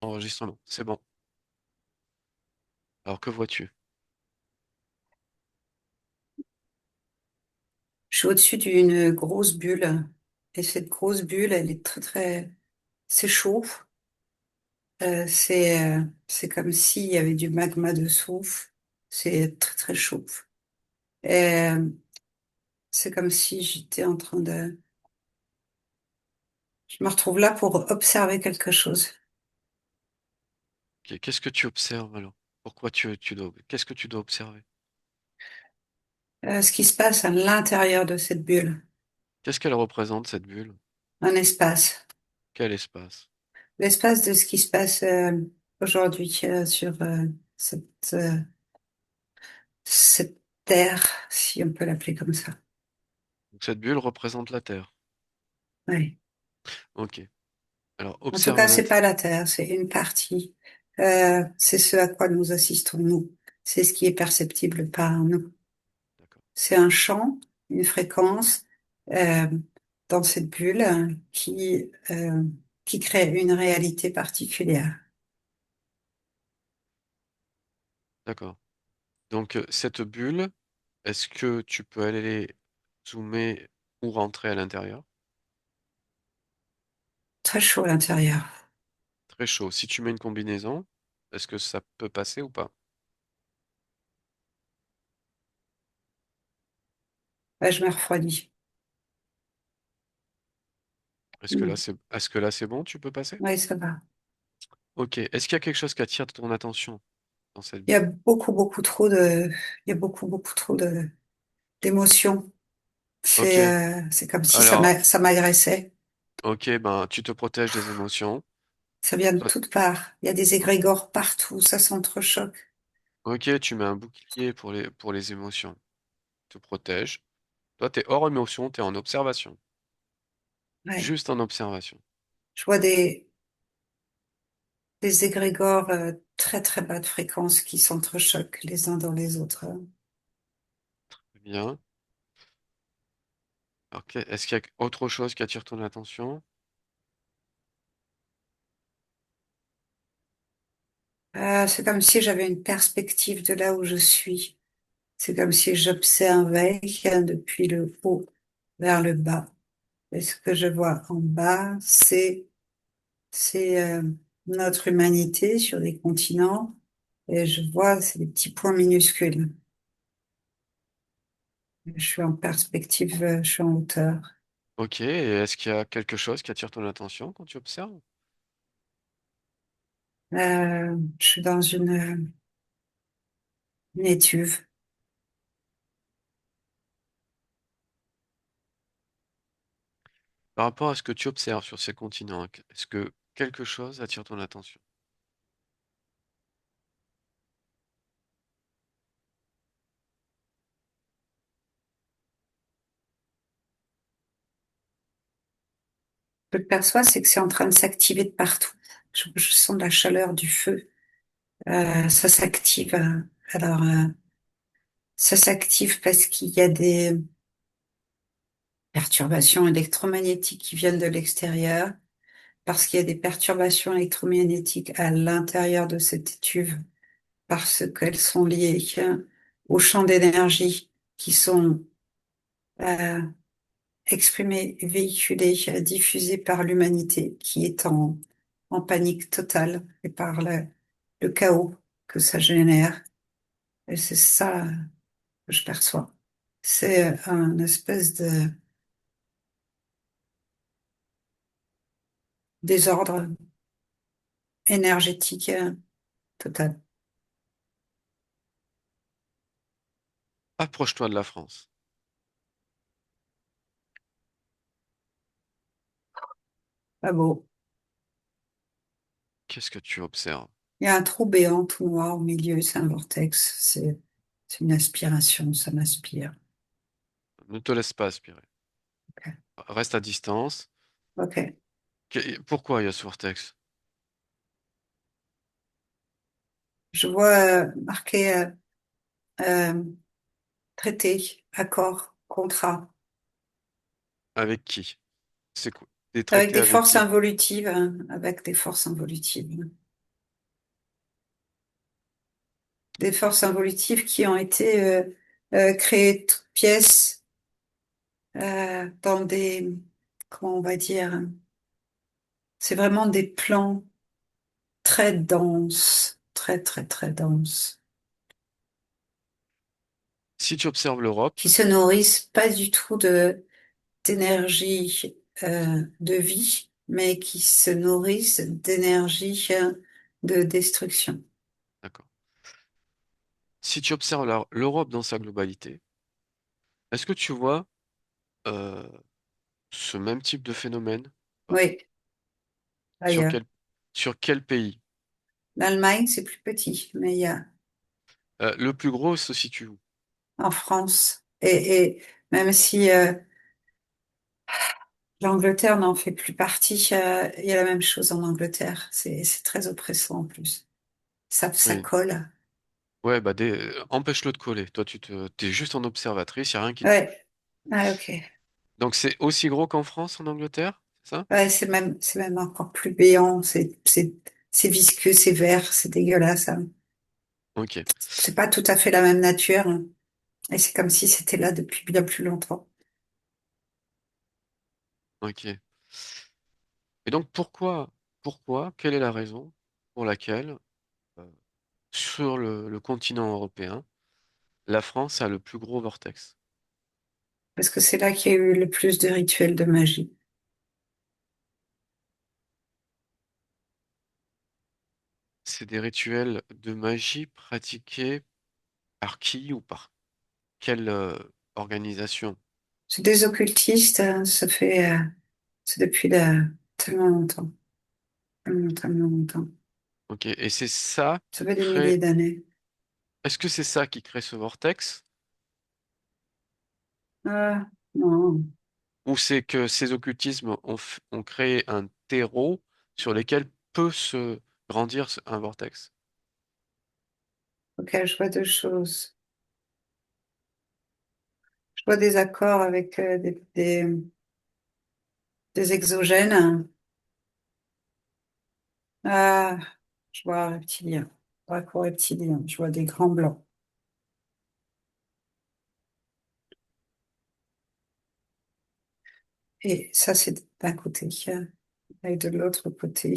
Enregistrement, c'est bon. Alors que vois-tu? Je suis au-dessus d'une grosse bulle. Et cette grosse bulle, elle est c'est chaud. C'est comme s'il y avait du magma dessous. C'est très, très chaud. Et c'est comme si j'étais en train de, je me retrouve là pour observer quelque chose. Qu'est-ce que tu observes alors? Pourquoi qu'est-ce que tu dois observer? Ce qui se passe à l'intérieur de cette bulle. Qu'est-ce qu'elle représente, cette bulle? Un espace. Quel espace? L'espace de ce qui se passe, aujourd'hui, sur, cette, euh, cette terre, si on peut l'appeler comme ça. Donc, cette bulle représente la Terre. Ouais. Ok. Alors, En tout observe cas, c'est pas la Terre, c'est une partie. C'est ce à quoi nous assistons, nous. C'est ce qui est perceptible par nous. D'accord. C'est un champ, une fréquence euh, dans cette bulle qui crée une réalité particulière. D'accord. Donc, cette bulle, est-ce que tu peux aller zoomer ou rentrer à l'intérieur? Très chaud à l'intérieur. Très chaud. Si tu mets une combinaison, est-ce que ça peut passer ou pas? Là, je me refroidis. Mm. Est-ce que là c'est bon, tu peux passer? Oui, ça va. Ok. Est-ce qu'il y a quelque chose qui attire ton attention dans cette Il y a bulle? il y a beaucoup trop d'émotions. Ok. C'est comme si Alors, ça m'agressait. ok, ben tu te protèges des émotions. Ça vient de Toi- toutes parts. Il y a des égrégores partout, ça s'entrechoque. Ok, tu mets un bouclier pour les émotions. Tu te protèges. Toi, t'es hors émotion, t'es en observation. Ouais. Juste en observation. Je vois des égrégores très très bas de fréquence qui s'entrechoquent les uns dans les autres. Très bien. Alors, est-ce qu'il y a autre chose qui attire ton attention? C'est comme si j'avais une perspective de là où je suis. C'est comme si j'observais depuis le haut vers le bas. Et ce que je vois en bas, c'est notre humanité sur des continents. Et je vois, c'est des petits points minuscules. Je suis en perspective, je suis en hauteur. Ok, et est-ce qu'il y a quelque chose qui attire ton attention quand tu observes? Je suis dans une étuve. Par rapport à ce que tu observes sur ces continents, est-ce que quelque chose attire ton attention? Ce que je perçois, c'est que c'est en train de s'activer de partout. Je sens la chaleur du feu. Ça s'active. Alors, ça s'active parce qu'il y a des perturbations électromagnétiques qui viennent de l'extérieur, parce qu'il y a des perturbations électromagnétiques à l'intérieur de cette étuve, parce qu'elles sont liées aux champs d'énergie qui sont euh, exprimés, véhiculés, diffusés par l'humanité qui est en panique totale et par le chaos que ça génère. Et c'est ça que je perçois. C'est un espèce de désordre énergétique total. Approche-toi de la France. Pas beau. Qu'est-ce que tu observes? Il y a un trou béant tout noir au milieu, c'est un vortex, c'est une aspiration, ça m'aspire. Ne te laisse pas aspirer. Ok. Reste à distance. Ok. Pourquoi il y a ce vortex? Je vois marqué euh, traité, accord, contrat, Avec qui? C'est quoi? Des avec traités des avec forces qui? involutives, hein, avec des forces involutives. des forces involutives qui ont été créées toutes pièces dans des, comment on va dire, c'est vraiment des plans très denses, très très très denses, Si tu observes l'Europe, qui se nourrissent pas du tout de d'énergie de vie, mais qui se nourrissent d'énergie de destruction. d'accord. Si tu observes l'Europe dans sa globalité, est-ce que tu vois euh, ce même type de phénomène? Pas. Oui, Sur ailleurs. quel pays? L'Allemagne, c'est plus petit, mais il y a Le plus gros se situe où? en France. Et même si l'Angleterre n'en fait plus partie, il y a la même chose en Angleterre. C'est très oppressant en plus. Ça Oui. colle. Ouais, bah empêche-le de coller. Toi, t'es juste en observatrice, y a rien qui. Ouais, ah, ok. Donc c'est aussi gros qu'en France, en Angleterre, c'est ça? Ouais, c'est même encore plus béant. C'est visqueux, c'est vert, c'est dégueulasse, hein. Ok, C'est pas tout à fait la même nature, hein. Et c'est comme si c'était là depuis bien plus longtemps. ok. Et donc quelle est la raison pour laquelle euh, sur le continent européen, la France a le plus gros vortex? Parce que c'est là qu'il y a eu le plus de rituels de magie. C'est des rituels de magie pratiqués par qui ou par quelle organisation? C'est des occultistes, hein, c'est depuis tellement longtemps, tellement, tellement longtemps. Ok, et c'est ça Ça qui fait des milliers crée. d'années. Est-ce que c'est ça qui crée ce vortex? Ah, non. Ou c'est que ces occultismes ont créé un terreau sur lequel peut se grandir un vortex? Ok, je vois deux choses. Je vois des accords avec des exogènes. Ah, je vois un reptilien. Accord reptilien. Je vois des grands blancs. Et ça, c'est d'un côté. Et de l'autre côté,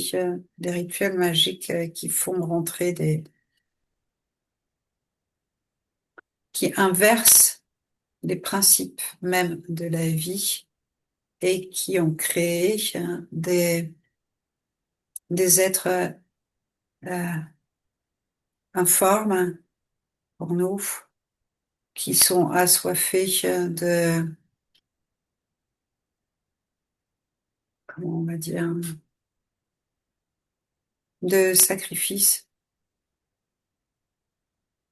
des rituels magiques qui font rentrer qui inversent les principes même de la vie et qui ont créé des êtres euh, informes pour nous, qui sont assoiffés comment on va dire, de sacrifices.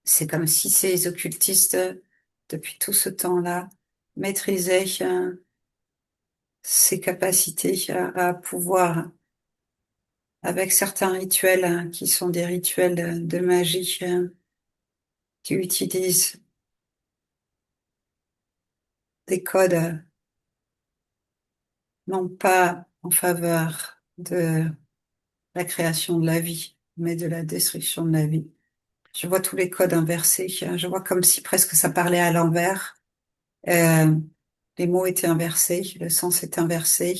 C'est comme si ces occultistes, depuis tout ce temps-là, maîtrisaient ces capacités à pouvoir, avec certains rituels qui sont des rituels de magie, qui utilisent des codes non pas en faveur de la création de la vie, mais de la destruction de la vie. Je vois tous les codes inversés. Je vois comme si presque ça parlait à l'envers. Euh, les mots étaient inversés, le sens est inversé.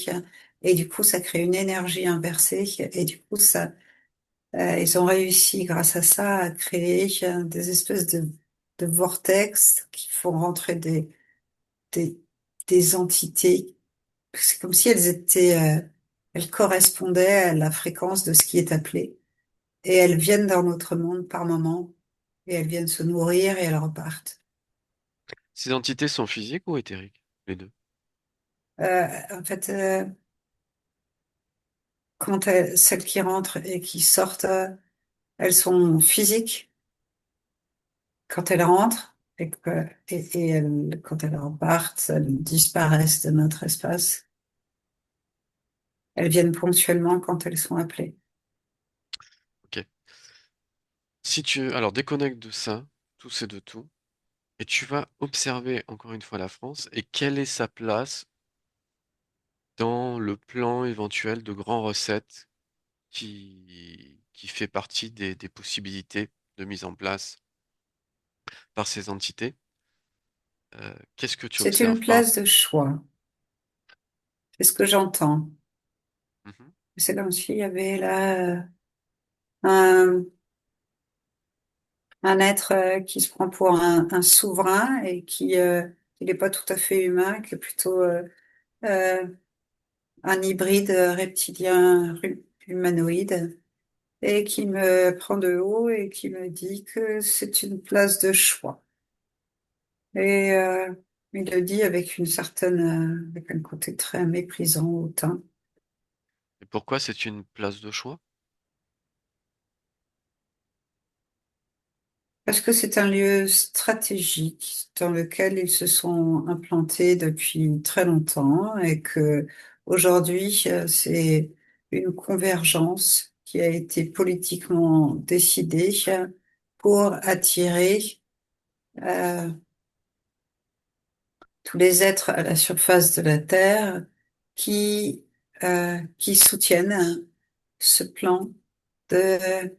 Et du coup, ça crée une énergie inversée. Et du coup, ils ont réussi, grâce à ça, à créer des espèces de vortex qui font rentrer des, des entités. C'est comme si elles correspondaient à la fréquence de ce qui est appelé. Et elles viennent dans notre monde par moment. Et elles viennent se nourrir et elles repartent. Ces entités sont physiques ou éthériques? Les deux. En fait, celles qui rentrent et qui sortent, elles sont physiques quand elles rentrent et quand elles repartent, elles disparaissent de notre espace. Elles viennent ponctuellement quand elles sont appelées. Ok. Alors déconnecte de ça, tout c'est de tout, et tu vas observer encore une fois la France et quelle est sa place dans le plan éventuel de grandes recettes qui fait partie des possibilités de mise en place. par ces entités. Qu'est-ce que tu C'est une observes par... place de choix. C'est ce que j'entends. Mhm. C'est comme s'il y avait là un, un être qui se prend pour un souverain et qui n'est pas tout à fait humain, qui est plutôt euh, un hybride reptilien humanoïde et qui me prend de haut et qui me dit que c'est une place de choix. Et il le dit avec une certaine, avec un côté très méprisant, hautain. Et pourquoi c'est une place de choix? Parce que c'est un lieu stratégique dans lequel ils se sont implantés depuis très longtemps et que aujourd'hui, c'est une convergence qui a été politiquement décidée pour attirer euh, tous les êtres à la surface de la Terre qui soutiennent ce plan de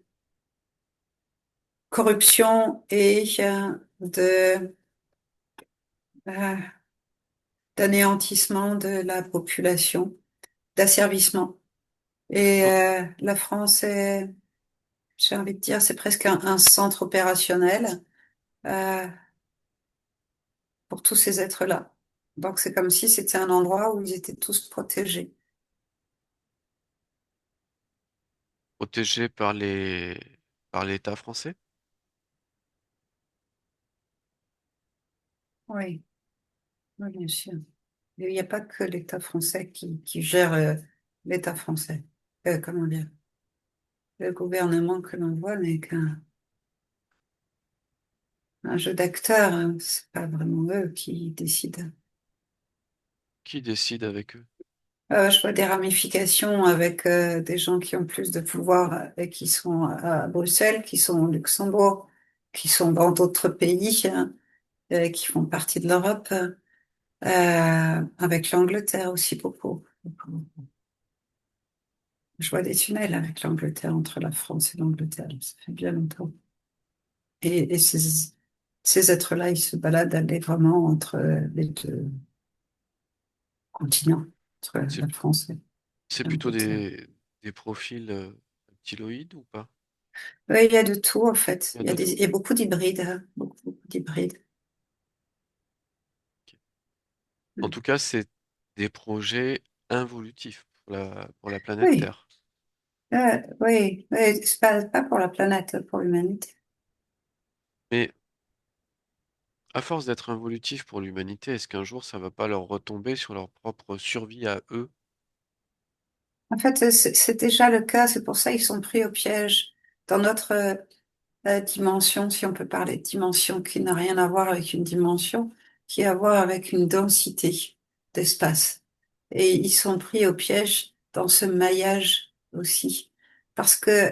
corruption et euh, d'anéantissement de la population, d'asservissement. Et Donc, la France est, j'ai envie de dire, c'est presque un centre opérationnel euh, pour tous ces êtres-là. Donc c'est comme si c'était un endroit où ils étaient tous protégés. protégé par l'État français? Oui, oui, bien sûr. Il n'y a pas que l'État français qui gère l'État français. Comment dire? Le gouvernement que l'on voit n'est qu'un un jeu d'acteurs, hein. C'est pas vraiment eux qui décident. Qui décide avec eux? Je vois des ramifications avec des gens qui ont plus de pouvoir et qui sont à Bruxelles, qui sont au Luxembourg, qui sont dans d'autres pays, hein, qui font partie de l'Europe, avec l'Angleterre aussi beaucoup. Je vois des tunnels avec l'Angleterre, entre la France et l'Angleterre. Ça fait bien longtemps. Et ces êtres-là, ils se baladent allègrement entre les deux continents, entre C'est la France et c'est plutôt l'Angleterre. des profils reptiloïdes ou pas? Oui, il y a de tout en fait. Il y a de tout. Il y a beaucoup d'hybrides, hein. Beaucoup d'hybrides. Ok. En Mm. tout cas, c'est des projets involutifs pour la planète Oui, Terre. oui, oui, c'est pas pour la planète, pour l'humanité. Mais à force d'être involutifs pour l'humanité, est-ce qu'un jour ça va pas leur retomber sur leur propre survie à eux? En fait, c'est déjà le cas, c'est pour ça qu'ils sont pris au piège dans notre dimension, si on peut parler de dimension qui n'a rien à voir avec une dimension, qui a à voir avec une densité d'espace. Et ils sont pris au piège dans ce maillage aussi, parce que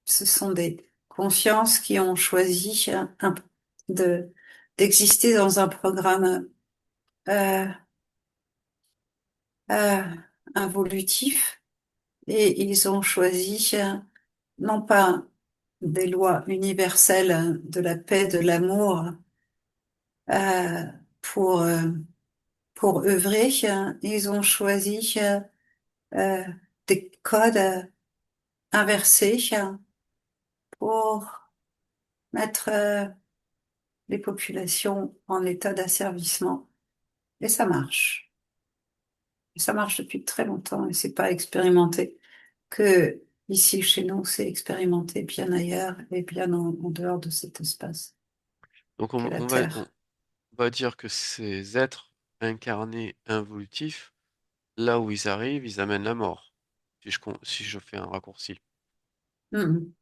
ce sont des consciences qui ont choisi de, d'exister dans un programme euh, euh, involutif, et ils ont choisi non pas des lois universelles de la paix, de l'amour, euh, pour, euh, pour œuvrer, ils ont choisi euh, des codes inversés pour mettre les populations en état d'asservissement. Et ça marche. Et ça marche depuis très longtemps et c'est pas expérimenté que ici chez nous, c'est expérimenté bien ailleurs et bien en dehors de cet espace Donc qu'est la on Terre. va dire que ces êtres incarnés involutifs, là où ils arrivent, ils amènent la mort. Si je fais un raccourci. Mhm.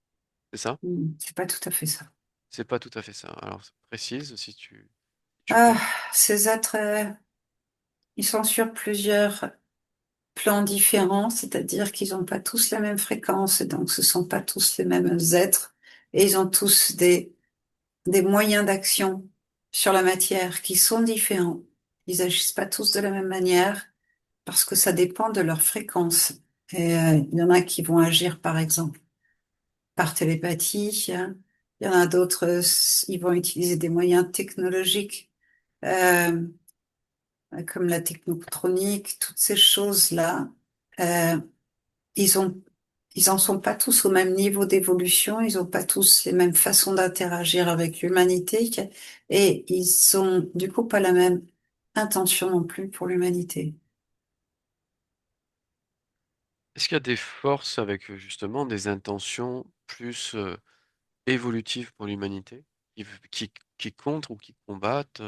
C'est ça? C'est pas tout à fait ça. C'est pas tout à fait ça. Alors précise si tu Ah, peux. ces êtres, ils sont sur plusieurs plans différents, c'est-à-dire qu'ils n'ont pas tous la même fréquence, et donc ce sont pas tous les mêmes êtres, et ils ont tous des moyens d'action sur la matière qui sont différents. Ils agissent pas tous de la même manière parce que ça dépend de leur fréquence. Et il y en a qui vont agir, par exemple, par télépathie, hein. Il y en a d'autres, ils vont utiliser des moyens technologiques, euh, comme la technotronique, toutes ces choses-là. Euh, ils ont, ils en sont pas tous au même niveau d'évolution, ils ont pas tous les mêmes façons d'interagir avec l'humanité, et ils ont du coup pas la même intention non plus pour l'humanité. Est-ce qu'il y a des forces avec justement des intentions plus évolutives pour l'humanité qui contre ou qui combattent,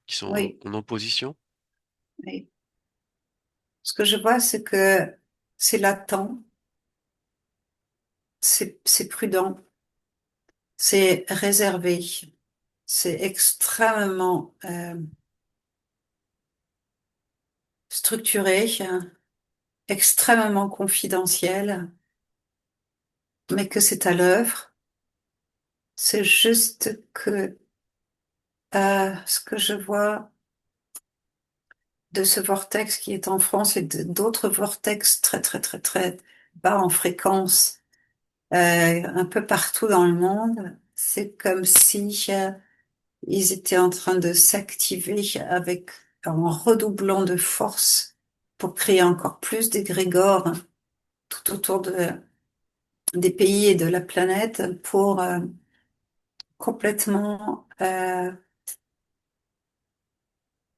qui sont Oui, en opposition? oui. Ce que je vois, c'est que c'est latent, c'est prudent, c'est réservé, c'est extrêmement structuré, extrêmement confidentiel, mais que c'est à l'œuvre. C'est juste que ce que je vois de ce vortex qui est en France et d'autres vortex très très très très bas en fréquence un peu partout dans le monde, c'est comme si ils étaient en train de s'activer avec en redoublant de force pour créer encore plus d'égrégores tout autour des pays et de la planète pour complètement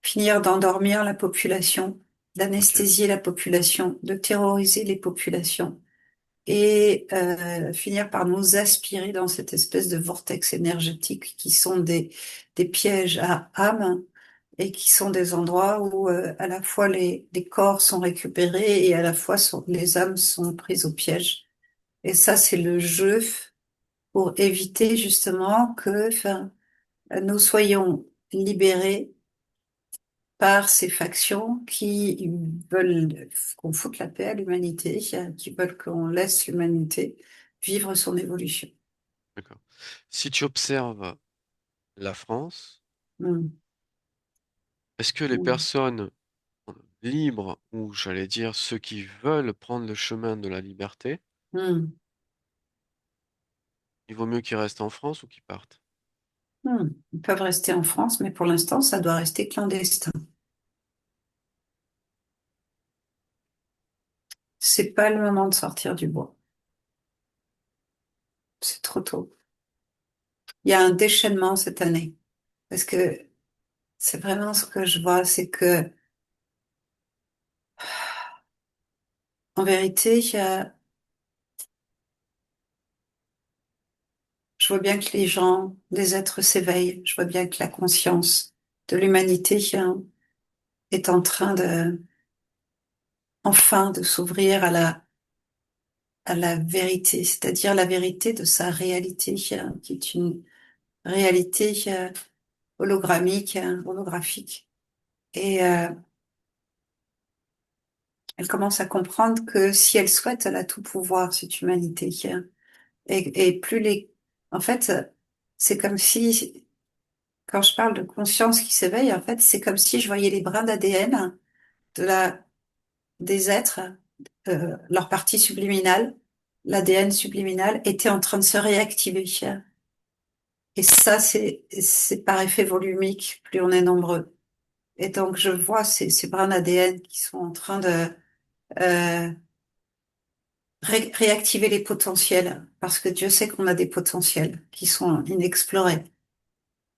finir d'endormir la population, Ok, d'anesthésier la population, de terroriser les populations et finir par nous aspirer dans cette espèce de vortex énergétique qui sont des pièges à âme et qui sont des endroits où à la fois les corps sont récupérés et à la fois les âmes sont prises au piège. Et ça, c'est le jeu pour éviter justement que enfin, nous soyons libérés par ces factions qui veulent qu'on foute la paix à l'humanité, qui veulent qu'on laisse l'humanité vivre son évolution. d'accord. Si tu observes la France, Mm, est-ce que les mm, personnes libres, ou j'allais dire ceux qui veulent prendre le chemin de la liberté, mm, il vaut mieux qu'ils restent en France ou qu'ils partent? mm. Ils peuvent rester en France, mais pour l'instant, ça doit rester clandestin. C'est pas le moment de sortir du bois. C'est trop tôt. Il y a un déchaînement cette année. Parce que c'est vraiment ce que je vois, c'est que, en vérité, je vois bien que les gens, les êtres s'éveillent. Je vois bien que la conscience de l'humanité, est en train enfin, de s'ouvrir à la vérité, c'est-à-dire la vérité de sa réalité, qui est une réalité hologrammique, holographique. Et elle commence à comprendre que si elle souhaite, elle a tout pouvoir, cette humanité. Et plus en fait, c'est comme si, quand je parle de conscience qui s'éveille, en fait, c'est comme si je voyais les brins d'ADN de des êtres, leur partie subliminale, l'ADN subliminal, était en train de se réactiver. Et ça, c'est par effet volumique, plus on est nombreux. Et donc, je vois ces brins d'ADN qui sont en train de euh, réactiver les potentiels, parce que Dieu sait qu'on a des potentiels qui sont inexplorés.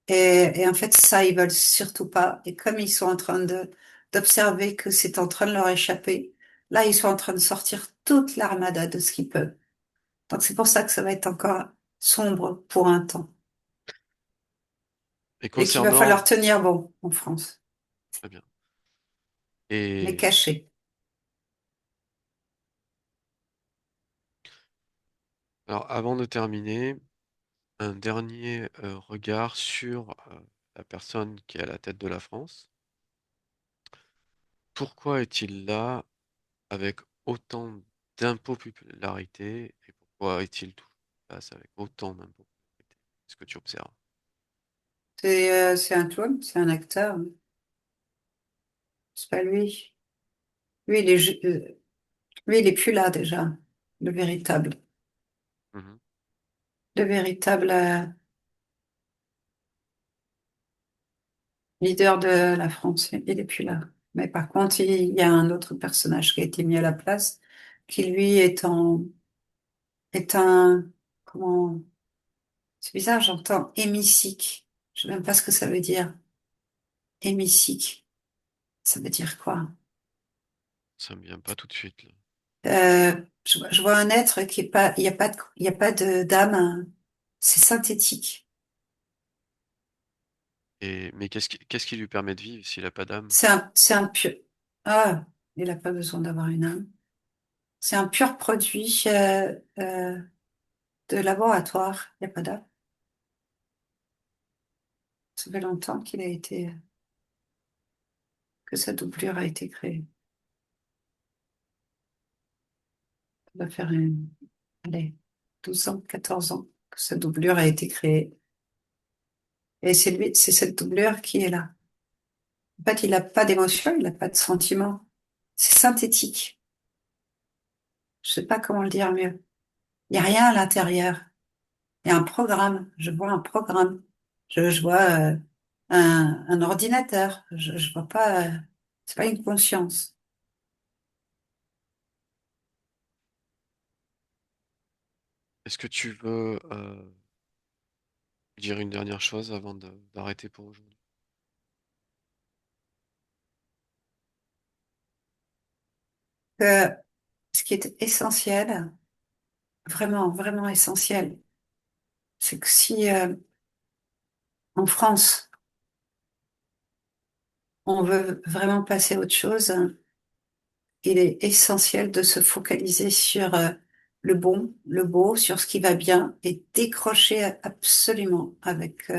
Et en fait, ça, ils veulent surtout pas. Et comme ils sont en train d'observer que c'est en train de leur échapper, là, ils sont en train de sortir toute l'armada de ce qu'ils peuvent. Donc, c'est pour ça que ça va être encore sombre pour un temps. Et Et qu'il va falloir concernant, tenir bon en France, très bien. mais Et caché. alors, avant de terminer, un dernier regard sur la personne qui est à la tête de la France. Pourquoi est-il là avec autant d'impopularité et pourquoi est-il toujours en place avec autant d'impopularité? Est-ce que tu observes? C'est un clown, c'est un acteur. C'est pas lui. Lui, lui, il est plus là déjà. Le véritable. Mhm. Le véritable. leader de la France, il est plus là. Mais par contre, il y a un autre personnage qui a été mis à la place, qui lui est un, comment, c'est bizarre, j'entends hémicycle. Je sais même pas ce que ça veut dire. Hémicycle. Ça veut dire quoi? Ça me vient pas tout de suite, là. Je vois un être qui est pas, il y a pas de d'âme, hein. C'est synthétique. Mais qu'est-ce qui lui permet de vivre s'il a pas d'âme? C'est un pur, ah, il a pas besoin d'avoir une âme. C'est un pur produit, de laboratoire. Il n'y a pas d'âme. Ça fait longtemps qu'il a été, que sa doublure a été créée. Ça doit faire allez, 12 ans, 14 ans que sa doublure a été créée. Et c'est lui, c'est cette doublure qui est là. En fait, il n'a pas d'émotion, il n'a pas de sentiment. C'est synthétique. Je sais pas comment le dire mieux. Il n'y a rien à l'intérieur. Il y a un programme. Je vois un programme. Je vois un ordinateur. Je vois pas. C'est pas une conscience. Est-ce que tu veux dire une dernière chose avant d'arrêter pour aujourd'hui? Que ce qui est essentiel, vraiment, vraiment essentiel, c'est que si en France on veut vraiment passer à autre chose, il est essentiel de se focaliser sur le bon, le beau, sur ce qui va bien et décrocher absolument avec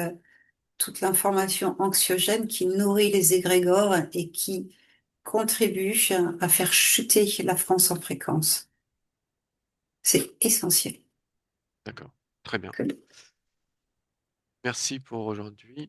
toute l'information anxiogène qui nourrit les égrégores et qui contribue à faire chuter la France en fréquence. C'est essentiel. D'accord. Très bien. Que Merci pour aujourd'hui.